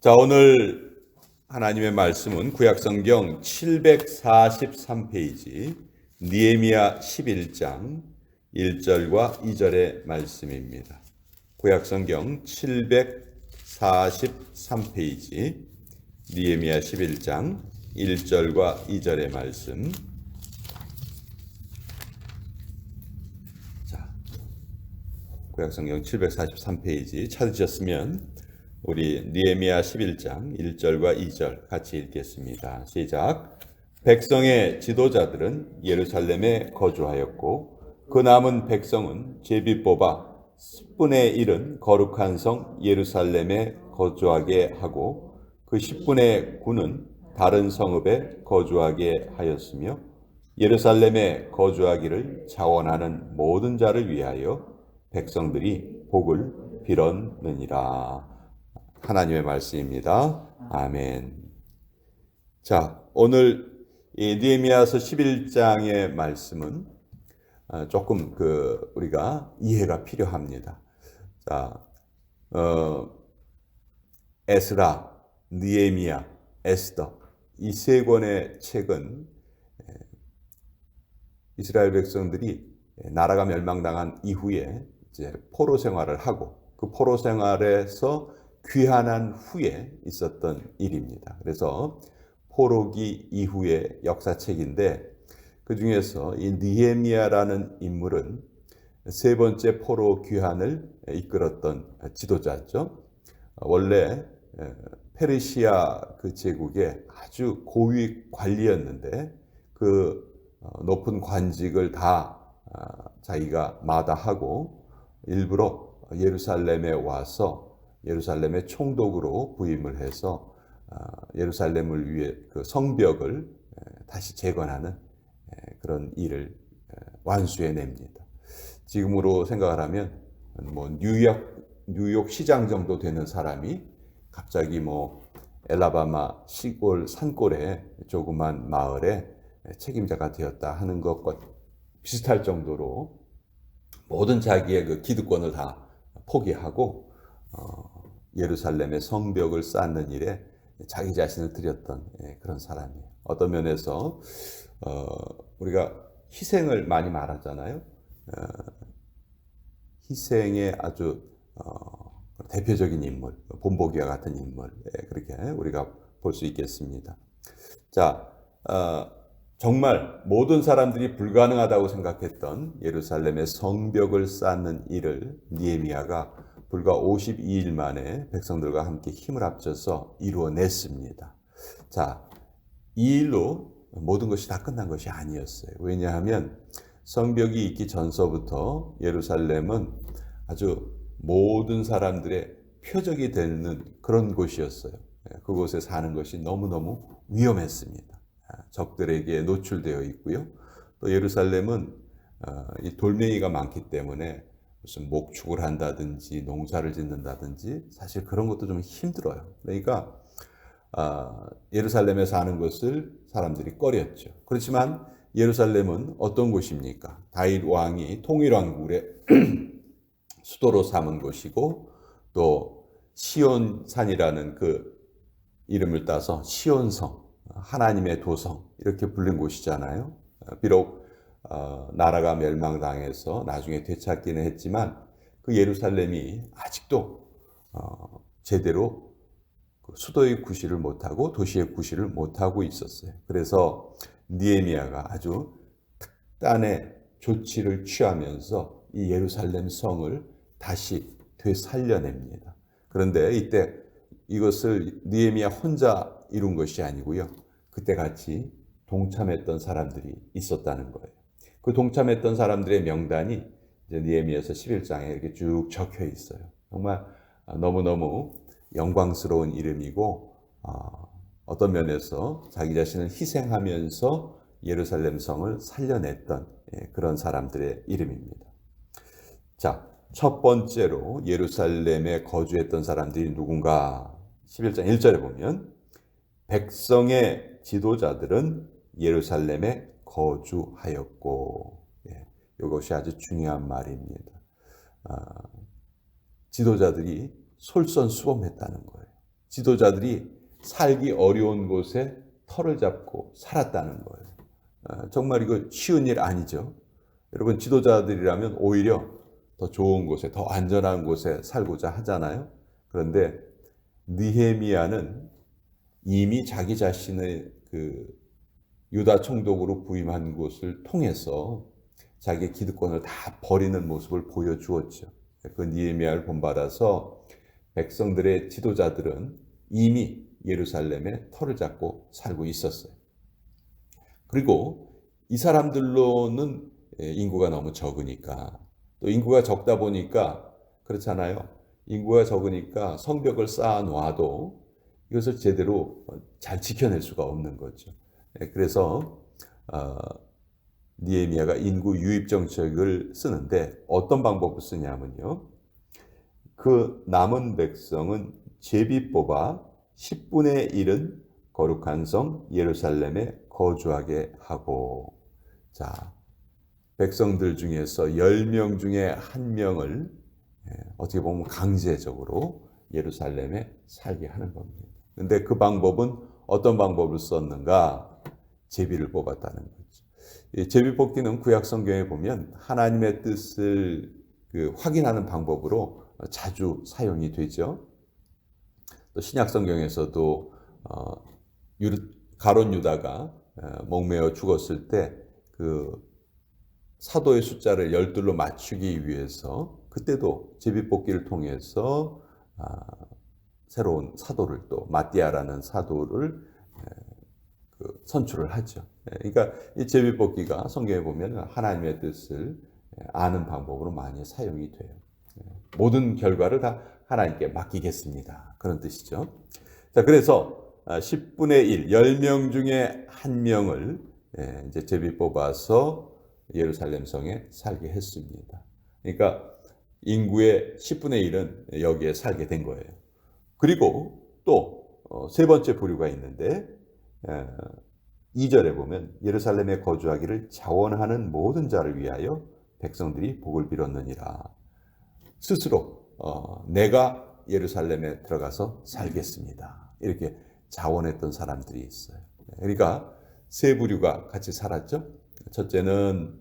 자, 오늘 하나님의 말씀은 구약성경 743페이지 느헤미야 11장 1절과 2절의 말씀입니다. 구약성경 743페이지 느헤미야 11장 1절과 2절의 말씀. 자, 구약성경 743페이지 찾으셨으면 우리 느헤미야 11장 1절과 2절 같이 읽겠습니다. 시작. 백성의 지도자들은 예루살렘에 거주하였고 그 남은 백성은 제비 뽑아 10분의 1은 거룩한 성 예루살렘에 거주하게 하고 그 10분의 9는 다른 성읍에 거주하게 하였으며 예루살렘에 거주하기를 자원하는 모든 자를 위하여 백성들이 복을 빌었느니라. 하나님의 말씀입니다. 아멘. 자, 오늘 이 느헤미야서 11장의 말씀은 조금 우리가 이해가 필요합니다. 자, 에스라, 느헤미야, 에스더 이 세 권의 책은 이스라엘 백성들이 나라가 멸망당한 이후에 이제 포로 생활을 하고 그 포로 생활에서 귀환한 후에 있었던 일입니다. 그래서 포로기 이후의 역사책인데 그 중에서 이 느헤미야라는 인물은 세 번째 포로 귀환을 이끌었던 지도자죠. 원래 페르시아 그 제국의 아주 고위 관리였는데 그 높은 관직을 다 자기가 마다하고 일부러 예루살렘에 와서 예루살렘의 총독으로 부임을 해서 예루살렘을 위해 그 성벽을 다시 재건하는 그런 일을 완수해냅니다. 지금으로 생각을 하면 뭐 뉴욕 시장 정도 되는 사람이 갑자기 뭐 엘라바마 시골 산골의 조그만 마을에 책임자가 되었다 하는 것과 비슷할 정도로 모든 자기의 그 기득권을 다 포기하고 예루살렘의 성벽을 쌓는 일에 자기 자신을 들였던 그런 사람이에요. 어떤 면에서 우리가 희생을 많이 말하잖아요. 희생의 아주 대표적인 인물, 본보기와 같은 인물, 그렇게 우리가 볼 수 있겠습니다. 자, 정말 모든 사람들이 불가능하다고 생각했던 예루살렘의 성벽을 쌓는 일을 느헤미야가 불과 52일 만에 백성들과 함께 힘을 합쳐서 이루어냈습니다. 자, 이 일로 모든 것이 다 끝난 것이 아니었어요. 왜냐하면 성벽이 있기 전서부터 예루살렘은 아주 모든 사람들의 표적이 되는 그런 곳이었어요. 그곳에 사는 것이 너무너무 위험했습니다. 적들에게 노출되어 있고요. 또 예루살렘은 이 돌멩이가 많기 때문에 무슨 목축을 한다든지 농사를 짓는다든지 사실 그런 것도 좀 힘들어요. 그러니까 예루살렘에 사는 것을 사람들이 꺼렸죠. 그렇지만 예루살렘은 어떤 곳입니까? 다윗 왕이 통일왕국의 수도로 삼은 곳이고 또 시온산이라는 그 이름을 따서 시온성, 하나님의 도성 이렇게 불린 곳이잖아요. 비록 나라가 멸망당해서 나중에 되찾기는 했지만 그 예루살렘이 아직도 제대로 수도의 구실을 못하고 도시의 구실을 못하고 있었어요. 그래서 느헤미야가 아주 특단의 조치를 취하면서 이 예루살렘 성을 다시 되살려냅니다. 그런데 이때 이것을 느헤미야 혼자 이룬 것이 아니고요. 그때 같이 동참했던 사람들이 있었다는 거예요. 그 동참했던 사람들의 명단이 이제 느헤미야서 11장에 이렇게 쭉 적혀 있어요. 정말 너무너무 영광스러운 이름이고 어떤 면에서 자기 자신을 희생하면서 예루살렘 성을 살려냈던 그런 사람들의 이름입니다. 자, 첫 번째로 예루살렘에 거주했던 사람들이 누군가? 11장 1절에 보면 백성의 지도자들은 예루살렘에 거주하였고, 이것이 아주 중요한 말입니다. 지도자들이 솔선수범했다는 거예요. 지도자들이 살기 어려운 곳에 터를 잡고 살았다는 거예요. 정말 이거 쉬운 일 아니죠. 여러분, 지도자들이라면 오히려 더 좋은 곳에, 더 안전한 곳에 살고자 하잖아요. 그런데 느헤미야는 이미 자기 자신의 그 유다 총독으로 부임한 곳을 통해서 자기의 기득권을 다 버리는 모습을 보여주었죠. 그 느헤미야를 본받아서 백성들의 지도자들은 이미 예루살렘에 터를 잡고 살고 있었어요. 그리고 이 사람들로는 인구가 너무 적으니까, 또 인구가 적다 보니까 그렇잖아요. 인구가 적으니까 성벽을 쌓아 놔도 이것을 제대로 잘 지켜낼 수가 없는 거죠. 그래서 느헤미야가 인구 유입 정책을 쓰는데 어떤 방법을 쓰냐면요. 그 남은 백성은 제비 뽑아 10분의 1은 거룩한 성 예루살렘에 거주하게 하고, 자, 백성들 중에서 10명 중에 1명을 어떻게 보면 강제적으로 예루살렘에 살게 하는 겁니다. 근데 그 방법은 어떤 방법을 썼는가? 제비를 뽑았다는 거죠. 이 제비 뽑기는 구약 성경에 보면 하나님의 뜻을 확인하는 방법으로 자주 사용이 되죠. 또 신약 성경에서도 가룟 유다가 목매어 죽었을 때 그 사도의 숫자를 12로 맞추기 위해서 그때도 제비뽑기를 통해서 새로운 사도를, 또 마띠아라는 사도를 선출을 하죠. 그러니까 이 제비뽑기가 성경에 보면 하나님의 뜻을 아는 방법으로 많이 사용이 돼요. 모든 결과를 다 하나님께 맡기겠습니다. 그런 뜻이죠. 자, 그래서 10분의 1, 10명 중에 1명을 이제 제비 뽑아서 예루살렘 성에 살게 했습니다. 그러니까 인구의 10분의 1은 여기에 살게 된 거예요. 그리고 또 세 번째 부류가 있는데 2절에 보면 예루살렘에 거주하기를 자원하는 모든 자를 위하여 백성들이 복을 빌었느니라. 스스로 내가 예루살렘에 들어가서 살겠습니다. 이렇게 자원했던 사람들이 있어요. 그러니까 세 부류가 같이 살았죠. 첫째는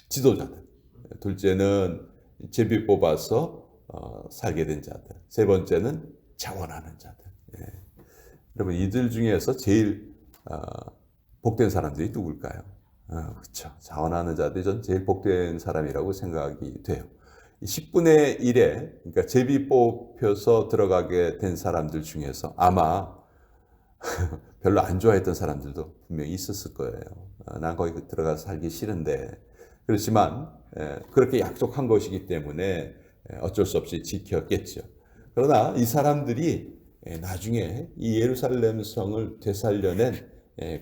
지도자들, 둘째는 제비 뽑아서 살게 된 자들, 세 번째는 자원하는 자들. 여러분, 이들 중에서 제일 복된 사람들이 누굴까요? 그렇죠. 자원하는 자들이 전 제일 복된 사람이라고 생각이 돼요. 10분의 1에, 그러니까 제비 뽑혀서 들어가게 된 사람들 중에서 아마 별로 안 좋아했던 사람들도 분명히 있었을 거예요. 난 거기 들어가서 살기 싫은데. 그렇지만 그렇게 약속한 것이기 때문에 어쩔 수 없이 지켰겠죠. 그러나 이 사람들이 나중에 이 예루살렘 성을 되살려낸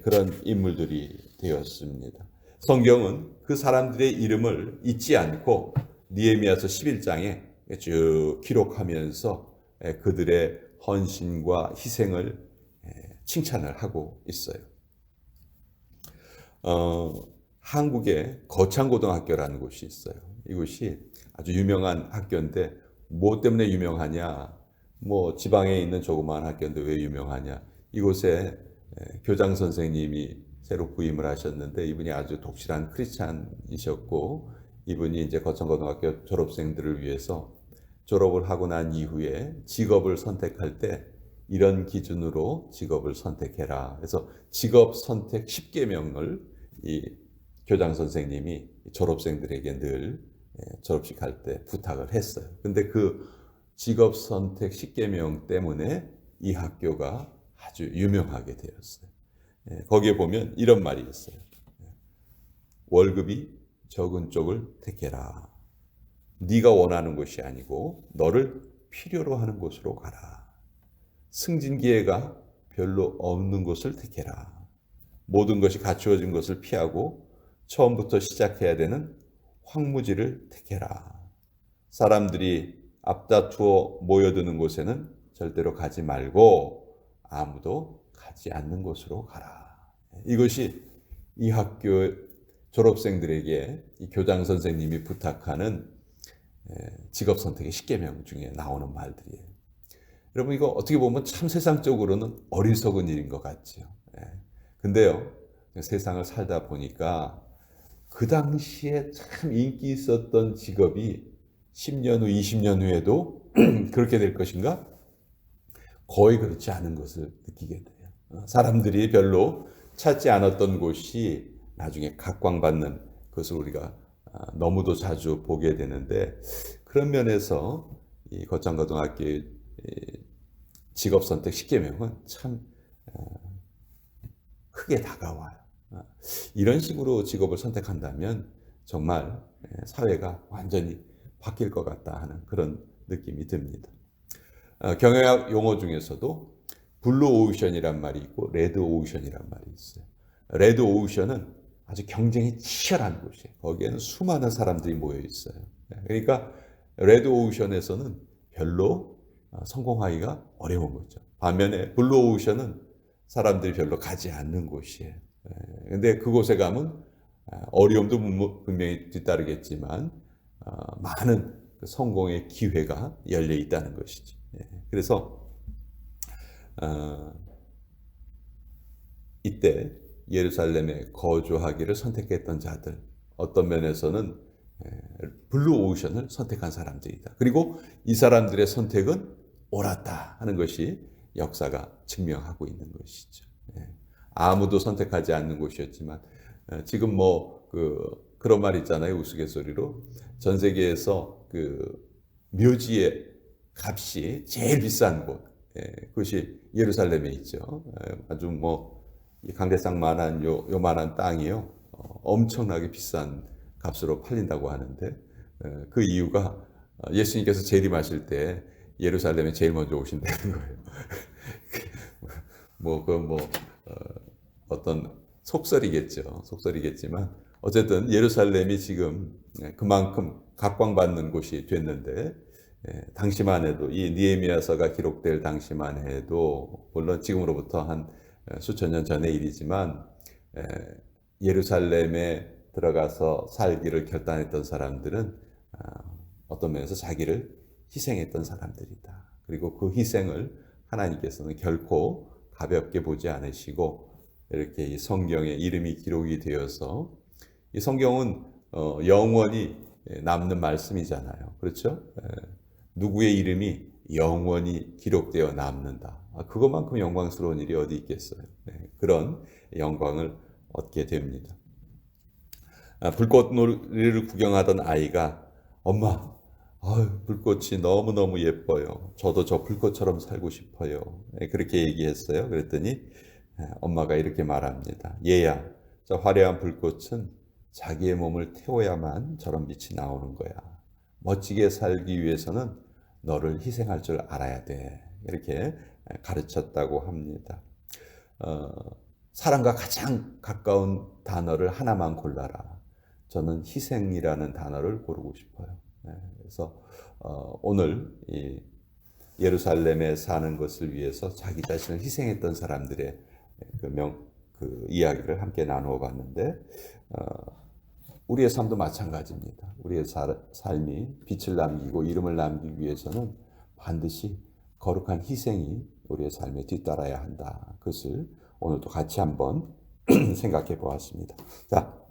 그런 인물들이 되었습니다. 성경은 그 사람들의 이름을 잊지 않고 느헤미야서 11장에 쭉 기록하면서 그들의 헌신과 희생을 칭찬을 하고 있어요. 한국에 거창고등학교라는 곳이 있어요. 이곳이 아주 유명한 학교인데 뭐 때문에 유명하냐? 뭐 지방에 있는 조그마한 학교인데 왜 유명하냐? 이곳에 교장 선생님이 새로 부임을 하셨는데 이분이 아주 독실한 크리스찬이셨고, 이분이 이제 거창고등학교 졸업생들을 위해서 졸업을 하고 난 이후에 직업을 선택할 때 이런 기준으로 직업을 선택해라. 그래서 직업 선택 10계명을 이 교장 선생님이 졸업생들에게 늘 졸업식 할 때 부탁을 했어요. 근데 그 직업 선택 10계명 때문에 이 학교가 아주 유명하게 되었어요. 거기에 보면 이런 말이 있어요. 월급이 적은 쪽을 택해라. 네가 원하는 것이 아니고 너를 필요로 하는 곳으로 가라. 승진 기회가 별로 없는 곳을 택해라. 모든 것이 갖추어진 것을 피하고 처음부터 시작해야 되는 황무지를 택해라. 사람들이 앞다투어 모여드는 곳에는 절대로 가지 말고 아무도 가지 않는 곳으로 가라. 이것이 이 학교 졸업생들에게 이 교장 선생님이 부탁하는 직업 선택의 10계명 중에 나오는 말들이에요. 여러분 이거 어떻게 보면 참 세상적으로는 어리석은 일인 것 같죠. 예. 근데요, 세상을 살다 보니까 그 당시에 참 인기 있었던 직업이 10년 후, 20년 후에도 그렇게 될 것인가? 거의 그렇지 않은 것을 느끼게 돼요. 사람들이 별로 찾지 않았던 곳이 나중에 각광받는 것을 우리가 너무도 자주 보게 되는데, 그런 면에서 이 거창고등학교의 직업 선택 10계명은 참 크게 다가와요. 이런 식으로 직업을 선택한다면 정말 사회가 완전히 바뀔 것 같다 하는 그런 느낌이 듭니다. 경영학 용어 중에서도 블루 오션이란 말이 있고 레드 오션이란 말이 있어요. 레드 오션은 아주 경쟁이 치열한 곳이에요. 거기에는 수많은 사람들이 모여 있어요. 그러니까 레드 오션에서는 별로 성공하기가 어려운 거죠. 반면에 블루 오션은 사람들이 별로 가지 않는 곳이에요. 근데 그곳에 가면 어려움도 분명히 뒤따르겠지만 많은 성공의 기회가 열려 있다는 것이죠. 그래서 이때 예루살렘에 거주하기를 선택했던 자들, 어떤 면에서는 블루 오션을 선택한 사람들이다. 그리고 이 사람들의 선택은 옳았다 하는 것이 역사가 증명하고 있는 것이죠. 아무도 선택하지 않는 곳이었지만 지금 그런 말 있잖아요. 우스갯소리로 전 세계에서 그 묘지의 값이 제일 비싼 곳, 그것이 예루살렘에 있죠. 아주 이 강대상만한 요만한 땅이요, 엄청나게 비싼 값으로 팔린다고 하는데, 그 이유가 예수님께서 재림하실 때 예루살렘에 제일 먼저 오신다는 거예요. 어떤 속설이겠지만 어쨌든 예루살렘이 지금 그만큼 각광받는 곳이 됐는데, 당시만 해도 이 느헤미야서가 기록될 당시만 해도 물론 지금으로부터 한 수천 년 전의 일이지만 예루살렘에 들어가서 살기를 결단했던 사람들은 어떤 면에서 자기를 희생했던 사람들이다. 그리고 그 희생을 하나님께서는 결코 가볍게 보지 않으시고 이렇게 이 성경에 이름이 기록이 되어서, 이 성경은 영원히 남는 말씀이잖아요. 그렇죠? 누구의 이름이 영원히 기록되어 남는다. 그것만큼 영광스러운 일이 어디 있겠어요. 그런 영광을 얻게 됩니다. 불꽃놀이를 구경하던 아이가 엄마, 불꽃이 너무너무 예뻐요. 저도 저 불꽃처럼 살고 싶어요. 그렇게 얘기했어요. 그랬더니 엄마가 이렇게 말합니다. 얘야, 저 화려한 불꽃은 자기의 몸을 태워야만 저런 빛이 나오는 거야. 멋지게 살기 위해서는 너를 희생할 줄 알아야 돼. 이렇게 가르쳤다고 합니다. 사랑과 가장 가까운 단어를 하나만 골라라. 저는 희생이라는 단어를 고르고 싶어요. 그래서 오늘 이 예루살렘에 사는 것을 위해서 자기 자신을 희생했던 사람들의 그 이야기를 함께 나누어 봤는데, 우리의 삶도 마찬가지입니다. 우리의 삶이 빛을 남기고 이름을 남기기 위해서는 반드시 거룩한 희생이 우리의 삶에 뒤따라야 한다. 그것을 오늘도 같이 한번 생각해 보았습니다. 자,